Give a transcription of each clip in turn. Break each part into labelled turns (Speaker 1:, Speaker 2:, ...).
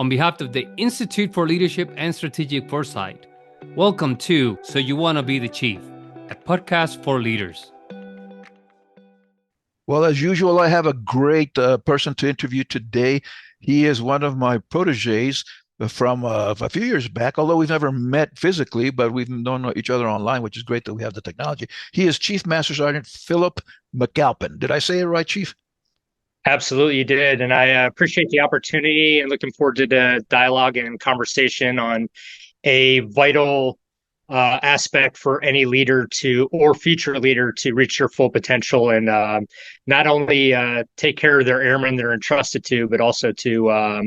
Speaker 1: on behalf of the Institute for Leadership and Strategic Foresight. Welcome to So You Want to Be the Chief, a podcast for leaders.
Speaker 2: Well, as usual, I have a great person to interview today. He is one of my proteges from a few years back, although we've never met physically, but we've known each other online, which is great that we have the technology. He is Chief Master Sergeant Philip McAlpin. Did I say it right, Chief?
Speaker 3: Absolutely, you did. And I appreciate the opportunity and looking forward to the dialogue and conversation on a vital aspect for any leader to or future leader to reach their full potential and not only take care of their airmen they're entrusted to, but also to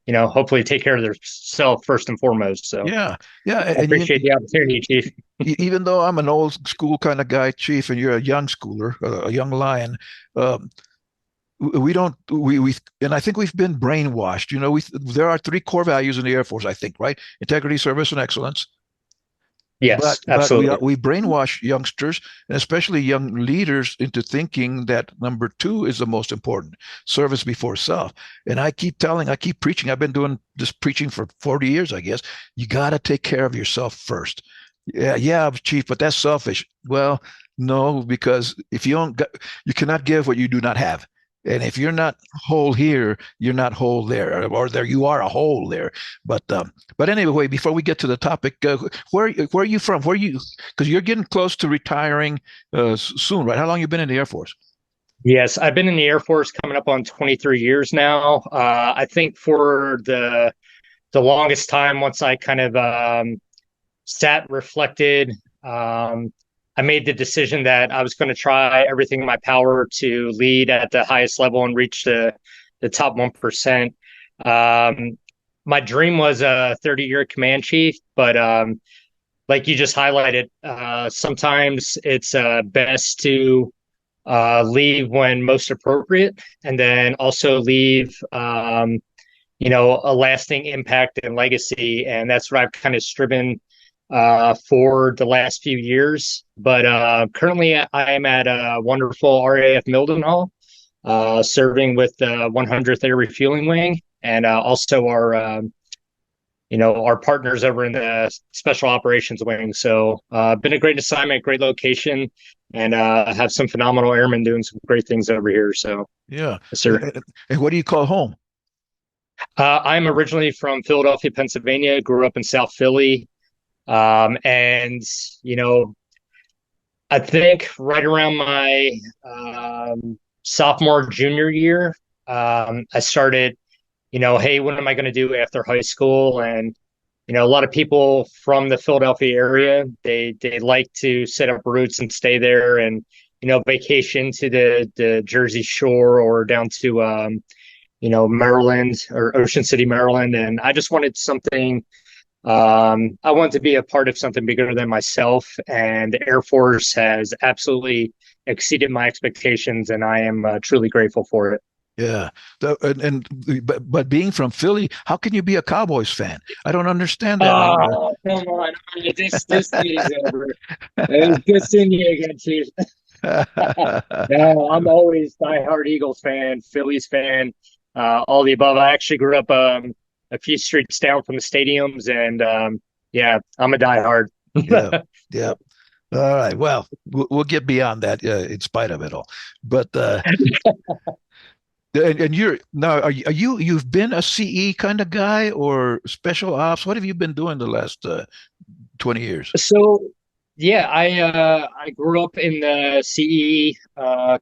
Speaker 3: hopefully take care of themselves first and foremost. So
Speaker 2: yeah.
Speaker 3: I appreciate the opportunity, Chief.
Speaker 2: Even though I'm an old school kind of guy, Chief, and you're a young schooler, a young lion, we don't and I think we've been brainwashed. There are three core values in the Air Force, I think, right? Integrity, service, and excellence.
Speaker 3: Yes,
Speaker 2: but
Speaker 3: absolutely.
Speaker 2: we brainwash youngsters, and especially young leaders, into thinking that number two is the most important, service before self. And I keep preaching. I've been doing this preaching for 40 years, I guess. You got to take care of yourself first. Yeah, Chief, but that's selfish. Well, no, because if you cannot give what you do not have. And if you're not whole here, you're not whole there, or there you are a whole there. But anyway, before we get to the topic, where are you from? Because you're getting close to retiring soon, right? How long you been in the Air Force?
Speaker 3: Yes, I've been in the Air Force coming up on 23 years now. I think for the longest time, once I kind of sat, reflected, I made the decision that I was going to try everything in my power to lead at the highest level and reach the top 1%. My dream was a 30-year command chief, but like you just highlighted, sometimes it's best to leave when most appropriate, and then also leave a lasting impact and legacy. And that's what I've kind of striven for the last few years. But currently I am at a wonderful RAF Mildenhall, serving with the 100th Air Refueling Wing, and also our partners over in the Special Operations Wing. So been a great assignment, great location, and have some phenomenal airmen doing some great things over here. So
Speaker 2: yeah,
Speaker 3: yes, sir.
Speaker 2: And what do you call home?
Speaker 3: I'm originally from Philadelphia, Pennsylvania, grew up in South Philly. And I think right around my sophomore, junior year, I started, hey, what am I going to do after high school? And, a lot of people from the Philadelphia area, they like to set up roots and stay there and, vacation to the Jersey Shore or down to, Maryland or Ocean City, Maryland. And I just wanted something. I want to be a part of something bigger than myself, and the Air Force has absolutely exceeded my expectations, and I am truly grateful for it.
Speaker 2: Yeah, but being from Philly, how can you be a Cowboys fan? I don't understand that.
Speaker 3: Oh, come on! This meeting's over. It's good seeing you again, Chief. No, I'm always diehard Eagles fan, Phillies fan, all the above. I actually grew up a few streets down from the stadiums, and yeah, I'm a diehard.
Speaker 2: Yeah. All right. Well, we'll get beyond that in spite of it all. But and you're now are you've been a CE kind of guy or special ops? What have you been doing the last 20 years?
Speaker 3: So yeah, I grew up in the CE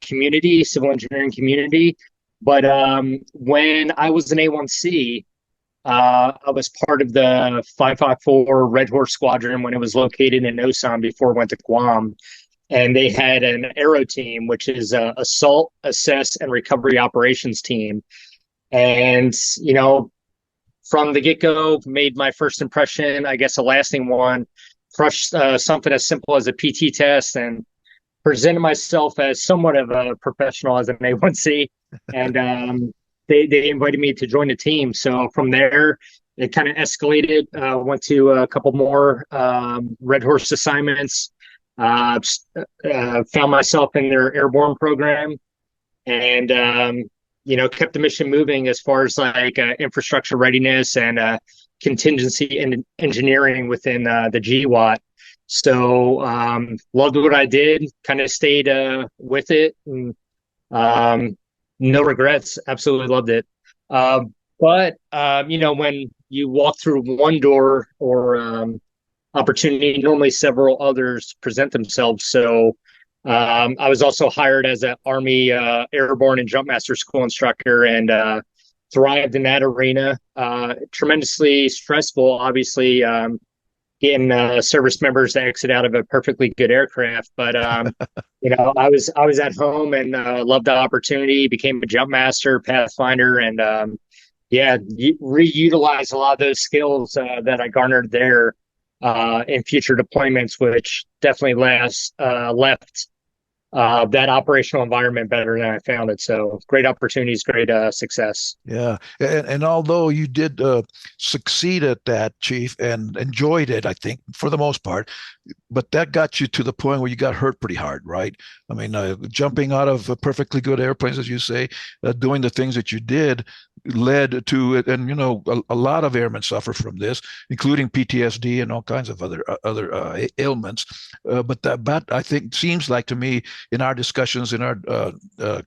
Speaker 3: community, civil engineering community, but when I was an A1C. I was part of the 554 Red Horse Squadron when it was located in Osan before it went to Guam. And they had an aero team, which is a assault, assess, and recovery operations team. And, from the get-go, made my first impression, I guess a lasting one, crushed something as simple as a PT test and presented myself as somewhat of a professional as an A1C. And they invited me to join the team. So from there, it kind of escalated, went to a couple more Red Horse assignments, found myself in their airborne program, and kept the mission moving as far as like infrastructure readiness and contingency and engineering within the GWAT. So loved what I did, kind of stayed with it, and no regrets. Absolutely loved it. But when you walk through one door or opportunity, normally several others present themselves. So I was also hired as an Army Airborne and Jumpmaster School instructor, and thrived in that arena. Tremendously stressful, obviously, getting service members to exit out of a perfectly good aircraft. But I was at home and loved the opportunity. Became a Jumpmaster, Pathfinder, and reutilize a lot of those skills that I garnered there in future deployments, which definitely left that operational environment better than I found it. So great opportunities, great success.
Speaker 2: Yeah. And although you did succeed at that, Chief, and enjoyed it, I think, for the most part, but that got you to the point where you got hurt pretty hard, right? I mean, jumping out of perfectly good airplanes, as you say, doing the things that you did led to it. And, a lot of airmen suffer from this, including PTSD and all kinds of other ailments. But that, I think, seems like to me in our discussions, in our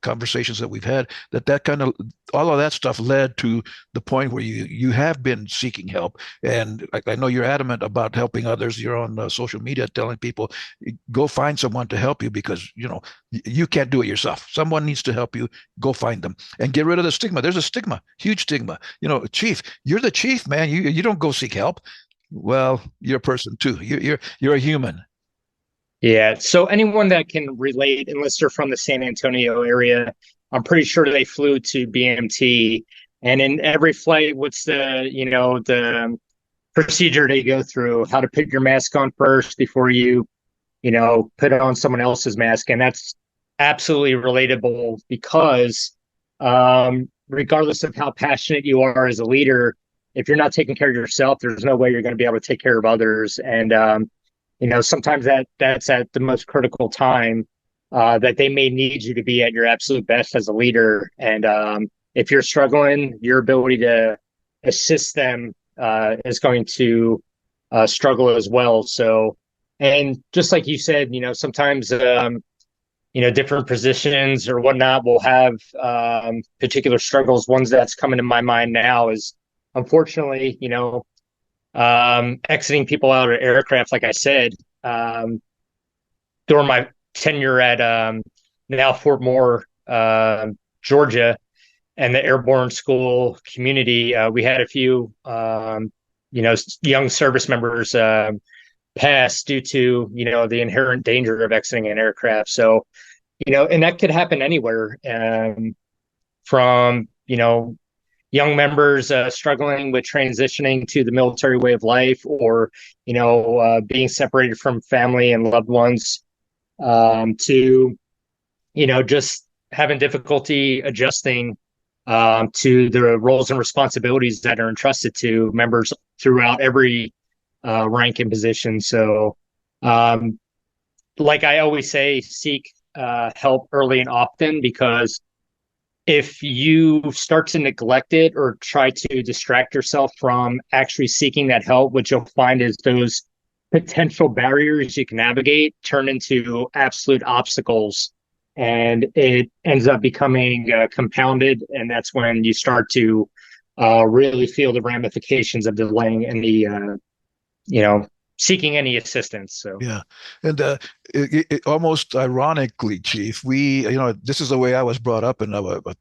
Speaker 2: conversations that we've had, that kind of, all of that stuff led to the point where you have been seeking help. And I know you're adamant about helping others. You're on social media telling people, go find someone to help you because, you can't do it yourself. Someone needs to help you. Go find them and get rid of the stigma. There's a stigma, huge stigma. Chief, you're the chief, man. You don't go seek help. Well, you're a person too. You're a human.
Speaker 3: Yeah. So anyone that can relate, unless they're from the San Antonio area, I'm pretty sure they flew to BMT. And in every flight, what's the procedure they go through? How to put your mask on first before you put on someone else's mask. And that's absolutely relatable because regardless of how passionate you are as a leader, if you're not taking care of yourself, there's no way you're going to be able to take care of others. And sometimes that's at the most critical time that they may need you to be at your absolute best as a leader. And if you're struggling, your ability to assist them is going to struggle as well. So, and just like you said, sometimes different positions or whatnot will have particular struggles. Ones that's coming to my mind now is, unfortunately, exiting people out of aircraft, like I said, during my tenure at now Fort Moore, Georgia, and the airborne school community, we had a few, young service members pass due to, the inherent danger of exiting an aircraft. So, and that could happen anywhere, from, young members struggling with transitioning to the military way of life, or being separated from family and loved ones, to just having difficulty adjusting to the roles and responsibilities that are entrusted to members throughout every rank and position. So like I always say, seek help early and often, because if you start to neglect it or try to distract yourself from actually seeking that help, what you'll find is those potential barriers you can navigate turn into absolute obstacles, and it ends up becoming compounded. And that's when you start to really feel the ramifications of delaying any, seeking any assistance. So
Speaker 2: yeah, and it almost ironically, Chief, this is the way I was brought up, and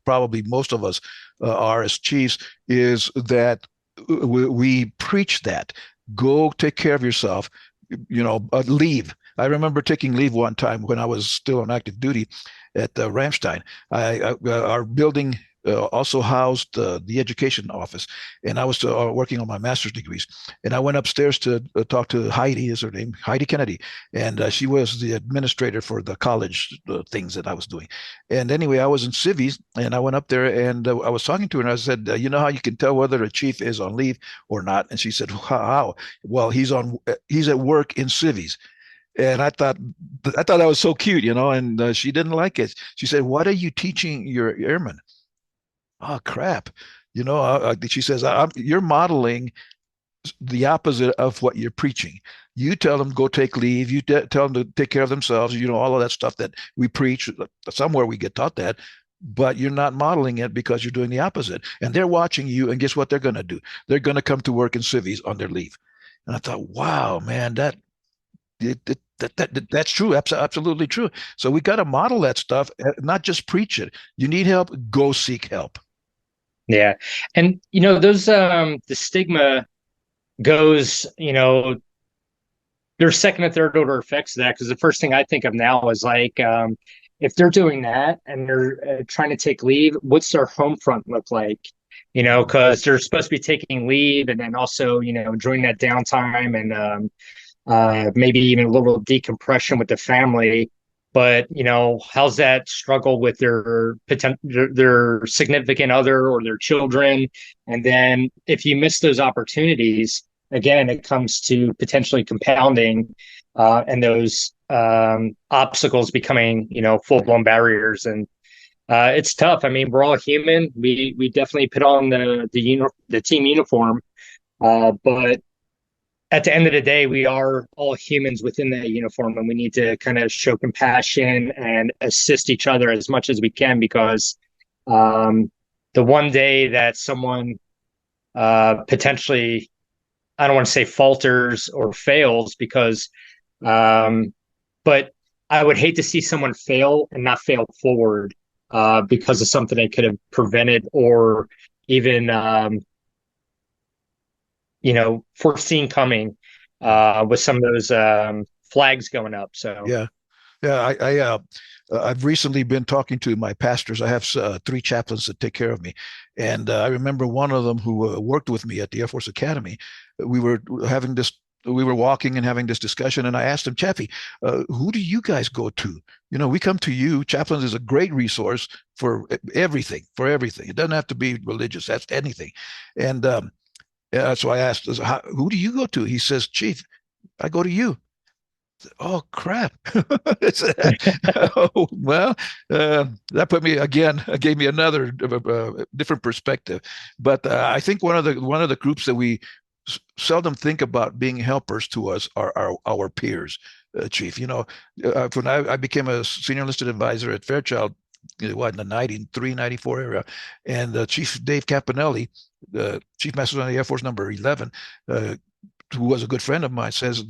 Speaker 2: probably most of us are as chiefs, is that we preach that go take care of yourself. Leave. I remember taking leave one time when I was still on active duty at Ramstein. Our building also housed the education office, and I was working on my master's degrees. And I went upstairs to talk to Heidi, is her name, Heidi Kennedy, and she was the administrator for the college things that I was doing. And anyway, I was in civies, and I went up there, and I was talking to her, and I said, "You know how you can tell whether a chief is on leave or not?" And she said, "How?" "Well, he's at work in civies." And I thought that was so cute, and she didn't like it. She said, "What are you teaching your airmen?" Oh, crap. She says, you're modeling the opposite of what you're preaching. You tell them go take leave. You tell them to take care of themselves. All of that stuff that we preach. Somewhere we get taught that, but you're not modeling it because you're doing the opposite. And they're watching you. And guess what they're going to do? They're going to come to work in civvies on their leave. And I thought, wow, man, that's true. Absolutely true. So we got to model that stuff, not just preach it. You need help, go seek help.
Speaker 3: Yeah. And, those, the stigma goes, there's second and third order effects of that. Because the first thing I think of now is like, if they're doing that and they're trying to take leave, what's their home front look like? Because they're supposed to be taking leave and then also, enjoying that downtime and maybe even a little decompression with the family. But how's that struggle with their significant other or their children? And then if you miss those opportunities, again, it comes to potentially compounding and those obstacles becoming full blown barriers. And it's tough. I mean, we're all human. We definitely put on the team uniform, but at the end of the day, we are all humans within that uniform, and we need to kind of show compassion and assist each other as much as we can, because the one day that someone potentially, I don't want to say falters or fails, but I would hate to see someone fail and not fail forward because of something they could have prevented or even foreseen coming with some of those flags going up. So
Speaker 2: Yeah. Yeah, I've recently been talking to my pastors. I have three chaplains that take care of me, and I remember one of them who worked with me at the Air Force Academy. We were having this. We were walking and having this discussion, and I asked him, Chappie, who do you guys go to? We come to you. Chaplains is a great resource for everything. For everything, it doesn't have to be religious. That's anything. And so I asked, who do you go to? He says, Chief, I go to you. Oh crap! Oh, well, that put me again. Gave me another different perspective. But I think one of the groups that we seldom think about being helpers to us are our peers, Chief. When I became a senior enlisted advisor at Fairchild, what, in the 93, 94 area, and Chief Dave Campanelli, the Chief Master Sergeant of the Air Force number 11, who was a good friend of mine, says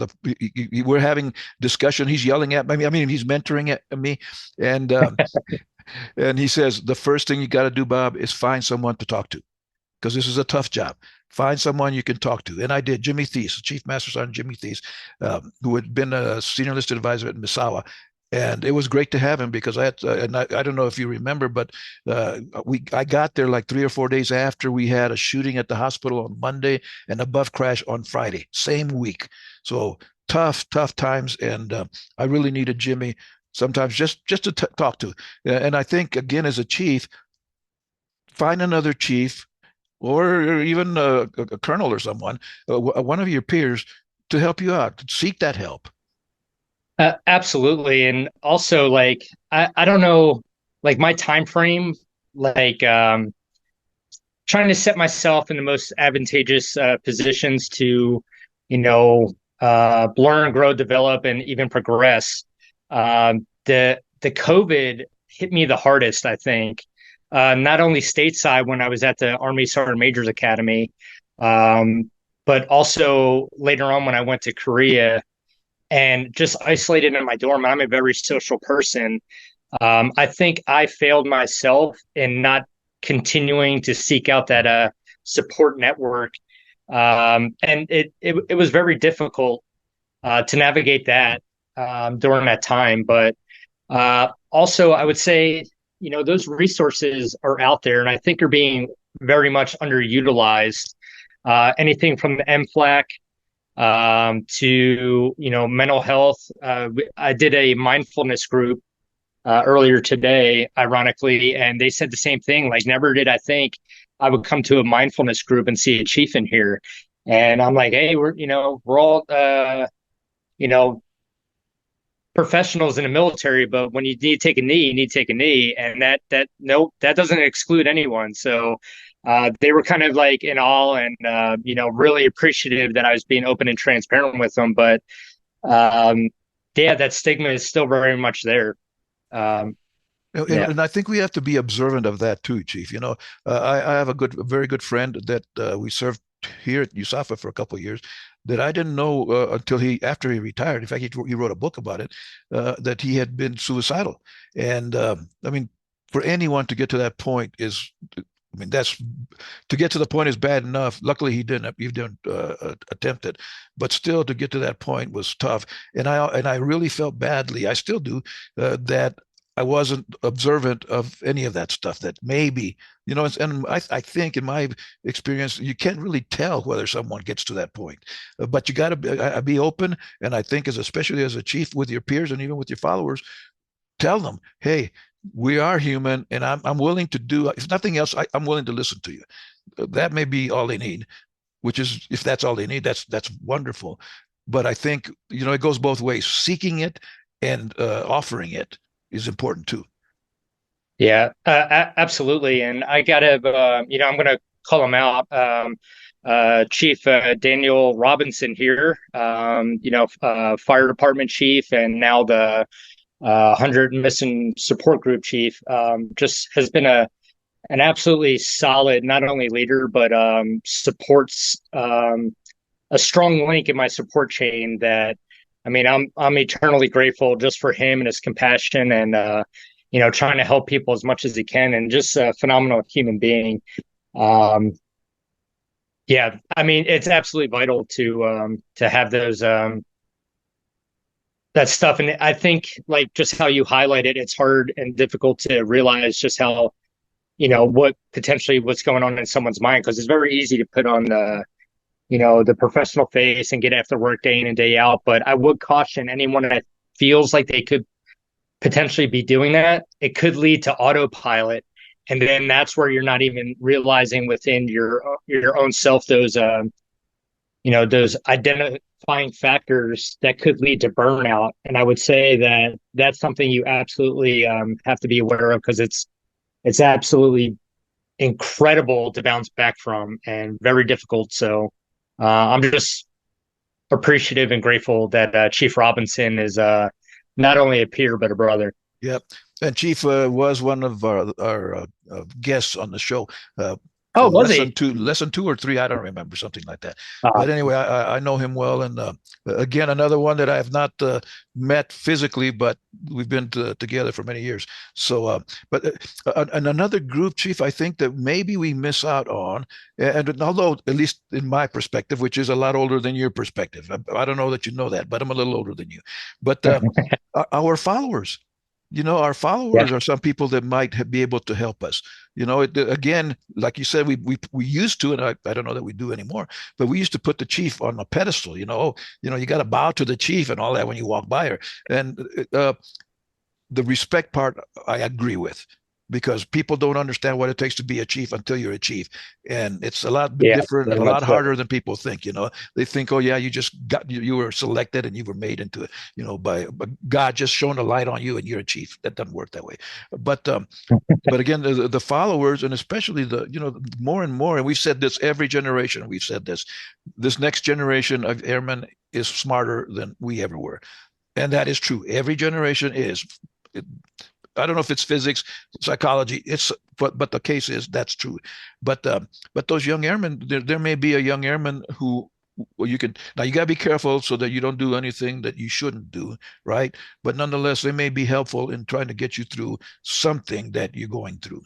Speaker 2: we're having discussion. He's yelling at me. I mean, he's mentoring at me, and and he says the first thing you got to do, Bob, is find someone to talk to, because this is a tough job. Find someone you can talk to, and I did. Jimmy Thies, Chief Master Sergeant Jimmy Thies, who had been a senior enlisted advisor at Misawa. And it was great to have him, because I had, and I don't know if you remember, but I got there like 3 or 4 days after we had a shooting at the hospital on Monday and a buff crash on Friday, same week. So tough times, and I really needed Jimmy sometimes just to talk to. And I think, again, as a chief, find another chief, or even a colonel or someone, one of your peers, to help you out. Seek that help.
Speaker 3: absolutely. And also, like, I don't know, like my time frame, like trying to set myself in the most advantageous positions to, learn, grow, develop, and even progress. The COVID hit me the hardest, I think. Not only stateside when I was at the Army Sergeant Major's Academy, but also later on when I went to Korea and just isolated in my dorm. I'm a very social person. I think I failed myself in not continuing to seek out that support network, and it was very difficult to navigate that during that time. But also, I would say those resources are out there, and I think are being very much underutilized. Anything from the MFLAC to mental health. I did a mindfulness group earlier today, ironically, and they said the same thing. Like, never did I think I would come to a mindfulness group and see a chief in here. And I'm like, hey, we're all, you know, professionals in the military, but when you need to take a knee, you need to take a knee, and that doesn't exclude anyone. So they were kind of like in awe and really appreciative that I was being open and transparent with them. But yeah, that stigma is still very much there. Yeah.
Speaker 2: And I think we have to be observant of that too, Chief. I have a very good friend that we served here at USAFA for a couple of years that I didn't know until after he retired. In fact, he wrote a book about it, that he had been suicidal. And I mean, for anyone to get to that point that's to get to the point is bad enough. Luckily, he didn't attempt it, but still to get to that point was tough. And I really felt badly. I still do, that I wasn't observant of any of that stuff. That maybe, and I think in my experience, you can't really tell whether someone gets to that point, but you got to be open. And I think, especially as a chief, with your peers and even with your followers, tell them, hey, we are human, and I'm willing to do. If nothing else, I'm willing to listen to you. That may be all they need. Which is, if that's all they need, that's wonderful. But I think it goes both ways. Seeking it and offering it is important too.
Speaker 3: Yeah, absolutely. And I gotta, I'm going to call him out. Chief Daniel Robinson here, fire department chief, and now the 100 Missing Support Group chief, just has been an absolutely solid, not only leader, but supports a strong link in my support chain that, I mean, I'm eternally grateful just for him and his compassion and trying to help people as much as he can, and just a phenomenal human being. Yeah, I mean, it's absolutely vital to have those that stuff. And I think, like, just how you highlighted, it's hard and difficult to realize just how what's going on in someone's mind, because it's very easy to put on the professional face and get after work day in and day out. But I would caution anyone that feels like they could potentially be doing that. It could lead to autopilot. And then that's where you're not even realizing within your own self those identifying factors that could lead to burnout. And I would say that that's something you absolutely have to be aware of, because it's absolutely incredible to bounce back from and very difficult. So I'm just appreciative and grateful that Chief Robinson is not only a peer, but a brother.
Speaker 2: Yep. And Chief was one of our guests on the show.
Speaker 3: Oh, was he?
Speaker 2: Lesson 2 or 3, I don't remember, something like that. But anyway, I know him well, and again, another one that I have not met physically, but we've been together for many years. So, and another group, Chief, I think that maybe we miss out on, and although, at least in my perspective, which is a lot older than your perspective, I don't know that you know that, but I'm a little older than you. But our followers. Our followers are some people that might be able to help us. Again, like you said, we used to, and I don't know that we do anymore, but we used to put the chief on a pedestal. You got to bow to the chief and all that when you walk by her. And the respect part, I agree with, because people don't understand what it takes to be a chief until you're a chief. And it's a lot different and a lot harder than people think. They think, oh yeah, you were selected and you were made into it, by God just shone a light on you and you're a chief. That doesn't work that way. But again, the followers, and especially more and more, and we've said this every generation, we've said this next generation of airmen is smarter than we ever were. And that is true. Every generation is. I don't know if it's physics, psychology. But the case is that's true. But those young airmen, there may be a young airman who you got to be careful so that you don't do anything that you shouldn't do, right? But nonetheless, they may be helpful in trying to get you through something that you're going through.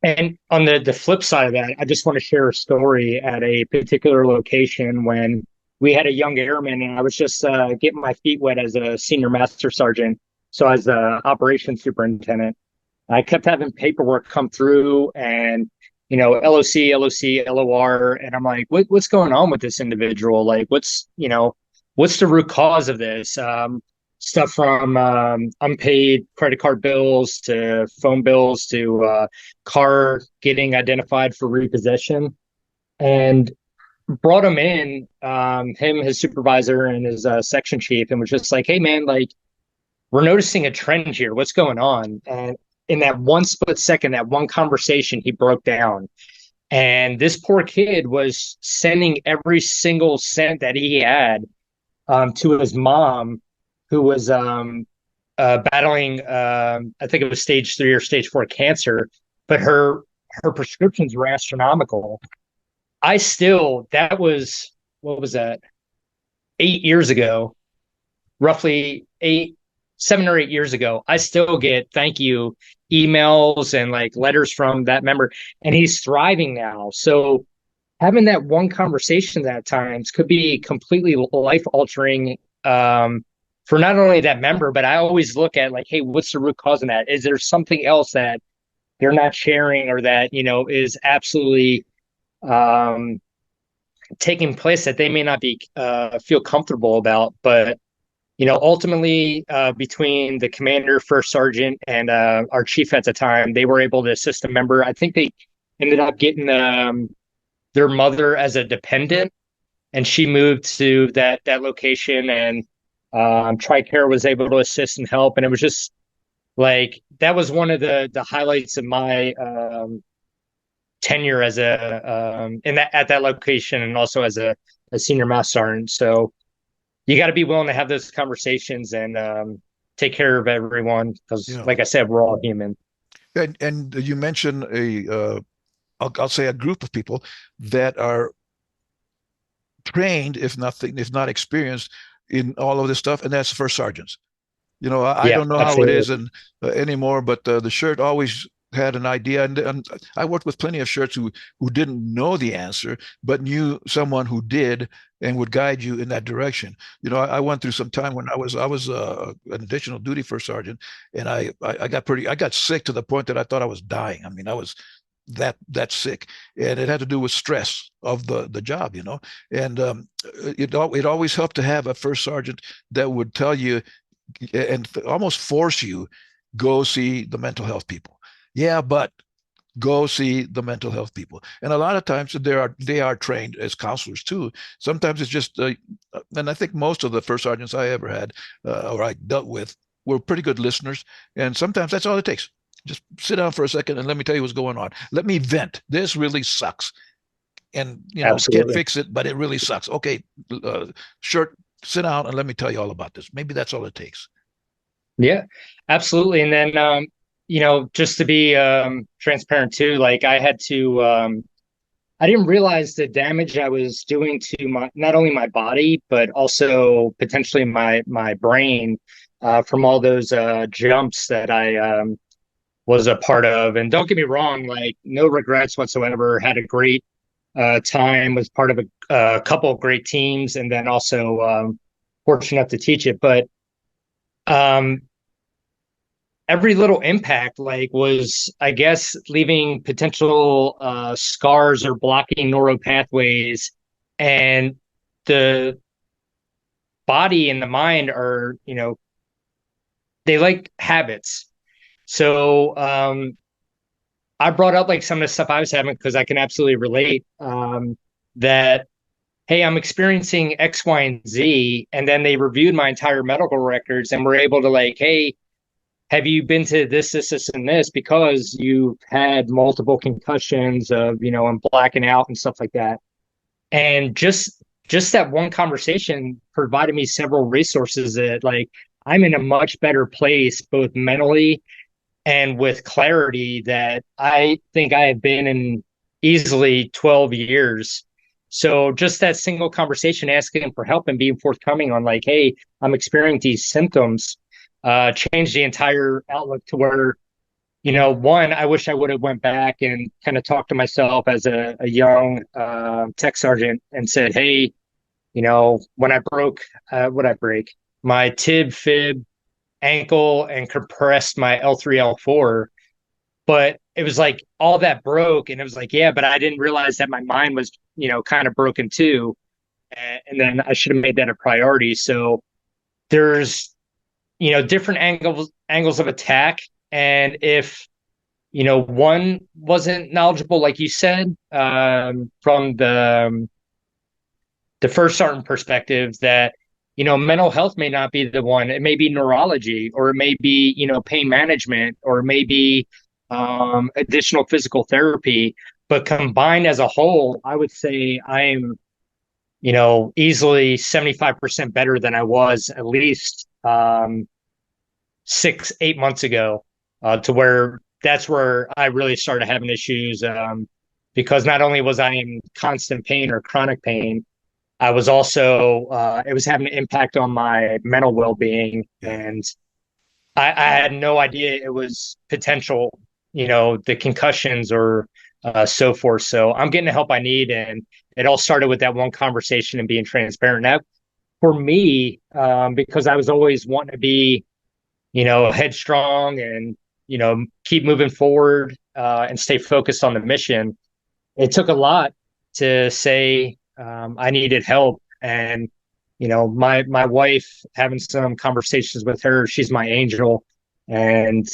Speaker 3: And on the flip side of that, I just want to share a story at a particular location when we had a young airman, and I was just getting my feet wet as a senior master sergeant. So as the operations superintendent, I kept having paperwork come through and, LOC, LOR. And I'm like, what's going on with this individual? Like, what's the root cause of this? Stuff from unpaid credit card bills to phone bills to car getting identified for repossession. And brought him in, his supervisor and his section chief, and was just like, hey, man, like, we're noticing a trend here. What's going on? And in that one split second, that one conversation, he broke down. And this poor kid was sending every single cent that he had to his mom, who was battling, I think it was stage 3 or stage 4 cancer, but her prescriptions were astronomical. That was, what was that, 8 years ago, roughly 7 or 8 years ago. I still get thank you emails and like letters from that member, and he's thriving now. So having that one conversation at times could be completely life altering, for not only that member, but I always look at like, hey, what's the root cause of that? Is there something else that they're not sharing, or that, is absolutely taking place that they may not be feel comfortable about? But ultimately, between the commander, first sergeant, and our chief at the time, they were able to assist a member. I think they ended up getting their mother as a dependent, and she moved to that location, and TRICARE was able to assist and help. And it was just like, that was one of the highlights of my tenure as at that location, and also as a senior master sergeant. So you got to be willing to have those conversations and take care of everyone, because, like I said, we're all human.
Speaker 2: And you mentioned I'll say a group of people that are trained, if not experienced, in all of this stuff, and that's first sergeants. I don't know absolutely how it is anymore, but the shirt always had an idea, and I worked with plenty of shirts who didn't know the answer, but knew someone who did and would guide you in that direction. I went through some time when I was an additional duty first sergeant, and I got sick to the point that I thought I was dying. I mean, I was that sick, and it had to do with stress of the job, and it always helped to have a first sergeant that would tell you and almost force you, go see the mental health people. Yeah, but go see the mental health people. And a lot of times they are trained as counselors too. Sometimes it's just and I think most of the first sergeants I ever had or I dealt with were pretty good listeners, and sometimes that's all it takes. Just sit down for a second and let me tell you what's going on. Let me vent. This really sucks. And, can't fix it, but it really sucks. Okay, shirt, sit down and let me tell you all about this. Maybe that's all it takes.
Speaker 3: Yeah, absolutely. And then, just to be transparent too, like I had to, I didn't realize the damage I was doing to not only my body, but also potentially my brain from all those jumps that I was a part of. And don't get me wrong, like no regrets whatsoever. Had a great time, was part of a couple of great teams, and then also fortunate enough to teach it. But every little impact was, I guess, leaving potential scars or blocking neural pathways. And the body and the mind are, they like habits. So I brought up like some of the stuff I was having, because I can absolutely relate, that, hey, I'm experiencing X, Y, and Z. And then they reviewed my entire medical records and were able to like, hey, have you been to this, and this, because you've had multiple concussions of, and blacking out and stuff like that. And just that one conversation provided me several resources that, like, I'm in a much better place, both mentally and with clarity, that I think I have been in easily 12 years. So just that single conversation, asking for help and being forthcoming on like, hey, I'm experiencing these symptoms, changed the entire outlook to where, one, I wish I would have went back and kind of talked to myself as a young tech sergeant and said, hey, when I broke, what I break? My tib, fib, ankle, and compressed my L3, L4. But it was like all that broke, and it was like, yeah, but I didn't realize that my mind was, kind of broken too. And then I should have made that a priority. So there's, different angles of attack. And if, one wasn't knowledgeable, like you said, from the first sergeant perspective, that, mental health may not be the one. It may be neurology, or it may be, pain management, or it may be additional physical therapy. But combined as a whole, I would say I'm, easily 75% better than I was at least 6, 8 months ago, to where that's where I really started having issues, because not only was I in constant pain or chronic pain, I was also it was having an impact on my mental well-being, and I had no idea it was potential, the concussions or so forth. So I'm getting the help I need, and it all started with that one conversation and being transparent. Now, for me, because I was always wanting to be, headstrong and, keep moving forward and stay focused on the mission. It took a lot to say I needed help. And, my wife, having some conversations with her, she's my angel. And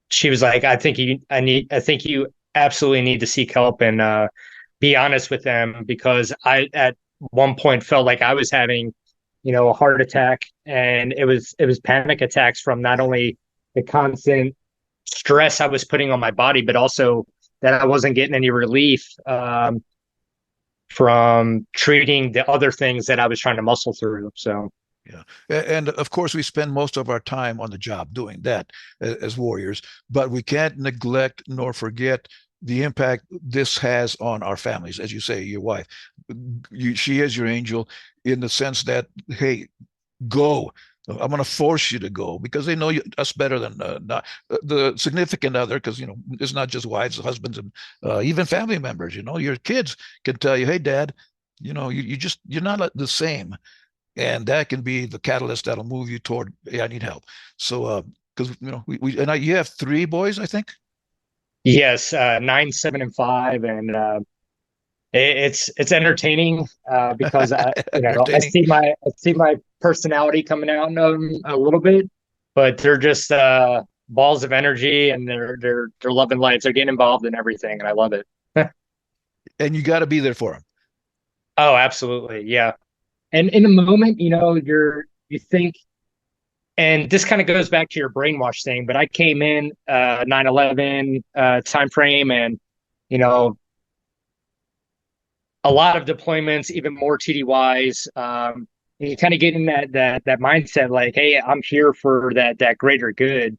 Speaker 3: she was like, I think you absolutely need to seek help and be honest with them, because I, at one point, felt like I was having, a heart attack, and it was panic attacks from not only the constant stress I was putting on my body, but also that I wasn't getting any relief from treating the other things that I was trying to muscle through. So,
Speaker 2: yeah. And of course, we spend most of our time on the job doing that as warriors, but we can't neglect nor forget the impact this has on our families. As you say, your wife, she is your angel in the sense that, hey, go. I'm going to force you to go because they know us better than not, the significant other. Because it's not just wives, husbands, and even family members. Your kids can tell you, "Hey, Dad, you're not the same," and that can be the catalyst that'll move you toward, "Hey, I need help." So, because you have 3 boys, I think.
Speaker 3: yes, 9, 7, and 5, and it's entertaining because I
Speaker 2: Entertaining.
Speaker 3: see my personality coming out in them a little bit, but they're just balls of energy, and they're loving life. They're getting involved in everything, and I love it.
Speaker 2: And you got to be there for them.
Speaker 3: Oh, absolutely, yeah. And in the moment, you think, and this kind of goes back to your brainwash thing, but I came in 9/11 time frame, and you know a lot of deployments, even more TDYs. And you kind of get in that mindset, like, hey, I'm here for that greater good.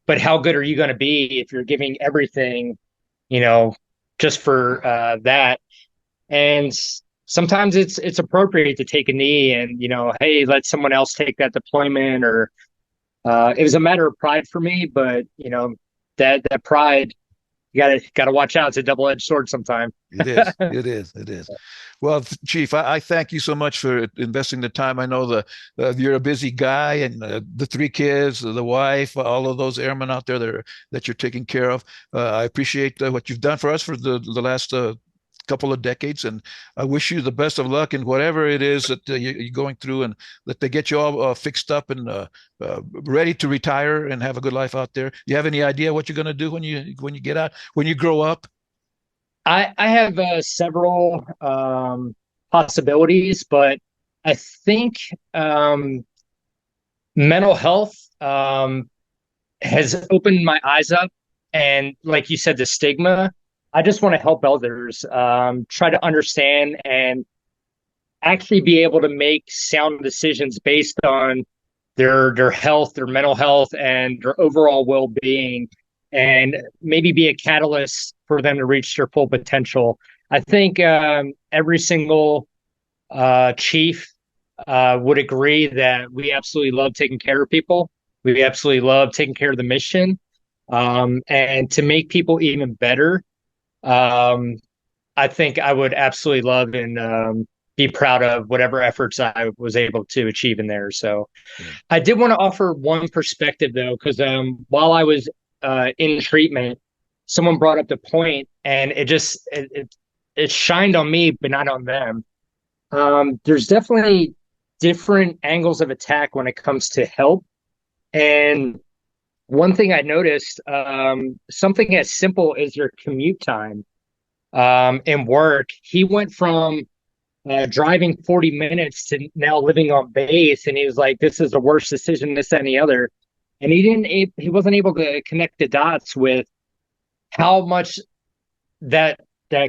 Speaker 3: But how good are you going to be if you're giving everything, you know, just for that? And sometimes it's appropriate to take a knee and, hey, let someone else take that deployment. Or it was a matter of pride for me, but that pride, you gotta watch out. It's a double-edged sword sometimes.
Speaker 2: It is. It is. It is. Well, Chief, I thank you so much for investing the time. I know you're a busy guy, and the 3 kids, the wife, all of those airmen out there that you're taking care of. I appreciate what you've done for us for the last couple of decades, and I wish you the best of luck in whatever it is that you're going through, and that they get you all fixed up and ready to retire and have a good life out there. You have any idea what you're going to do when you get out, when you grow up?
Speaker 3: I have several possibilities, but I think mental health has opened my eyes up. And like you said, the stigma, I just want to help others try to understand and actually be able to make sound decisions based on their health, their mental health, and their overall well-being, and maybe be a catalyst for them to reach their full potential. I think every single chief would agree that we absolutely love taking care of people. We absolutely love taking care of the mission. And to make people even better, I think I would absolutely love and be proud of whatever efforts I was able to achieve in there. So I did want to offer one perspective, though, because while I was in treatment, someone brought up the point, and it shined on me, but not on them. There's definitely different angles of attack when it comes to help. And one thing I noticed, something as simple as your commute time in work, he went from driving 40 minutes to now living on base, and he was like, "This is the worst decision, this, that, and the other." And he wasn't able to connect the dots with how much that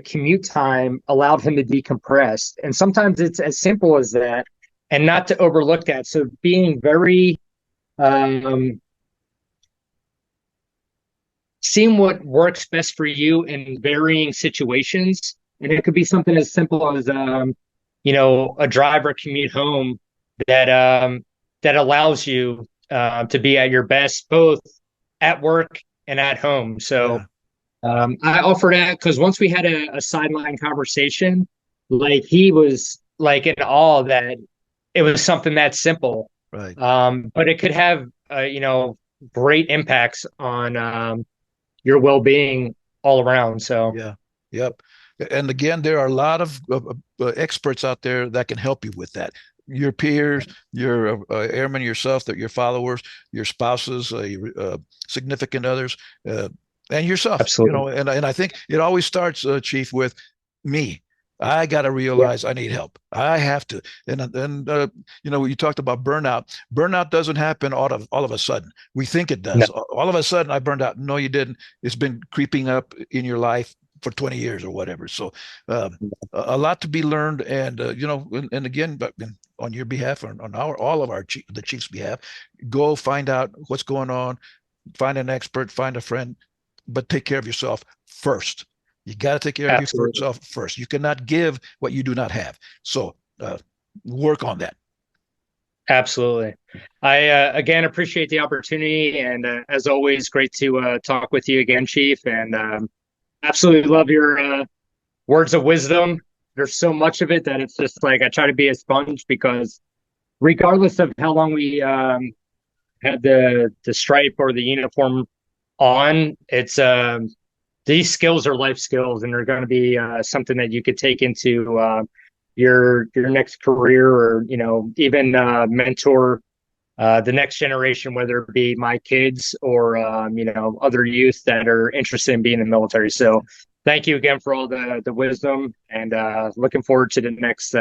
Speaker 3: commute time allowed him to decompress. And sometimes it's as simple as that, and not to overlook that. So being very seeing what works best for you in varying situations. And it could be something as simple as a drive or commute home that allows you to be at your best both at work and at home. So I offer that because once we had a sideline conversation, like he was like in awe that it was something that simple.
Speaker 2: Right.
Speaker 3: But it could have great impacts on your well-being all around. So
Speaker 2: yeah. Yep. And again, there are a lot of experts out there that can help you with that. Your peers, your airmen yourself, that your followers, your spouses, significant others, and yourself.
Speaker 3: Absolutely.
Speaker 2: And I think it always starts, Chief, with me. I got to realize I need help. I have to. And you talked about burnout. Burnout doesn't happen all of a sudden. We think it does. No. All of a sudden, I burned out. No, you didn't. It's been creeping up in your life for 20 years or whatever. So a lot to be learned. And, and again, but on your behalf, on all of the chief's behalf, go find out what's going on, find an expert, find a friend, but take care of yourself first. You got to take care of yourself first. You cannot give what you do not have. So work on that.
Speaker 3: Absolutely. I, again, appreciate the opportunity. And as always, great to talk with you again, Chief. And absolutely love your words of wisdom. There's so much of it that it's just like I try to be a sponge because regardless of how long we had the stripe or the uniform on, it's these skills are life skills, and they're going to be something that you could take into your next career, or even mentor the next generation, whether it be my kids or other youth that are interested in being in the military. So thank you again for all the wisdom, and looking forward to the next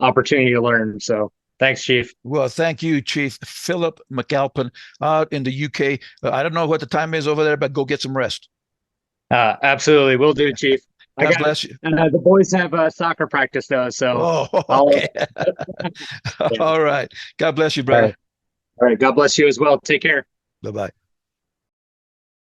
Speaker 3: opportunity to learn. So thanks, Chief.
Speaker 2: Well, thank you, Chief Philip McAlpin out in the UK. I don't know what the time is over there, but go get some rest.
Speaker 3: Absolutely. Will do, Chief.
Speaker 2: God bless you.
Speaker 3: The boys have soccer practice though, so.
Speaker 2: Okay. All right. God bless you, brother.
Speaker 3: All right. God bless you as well. Take care.
Speaker 2: Bye-bye.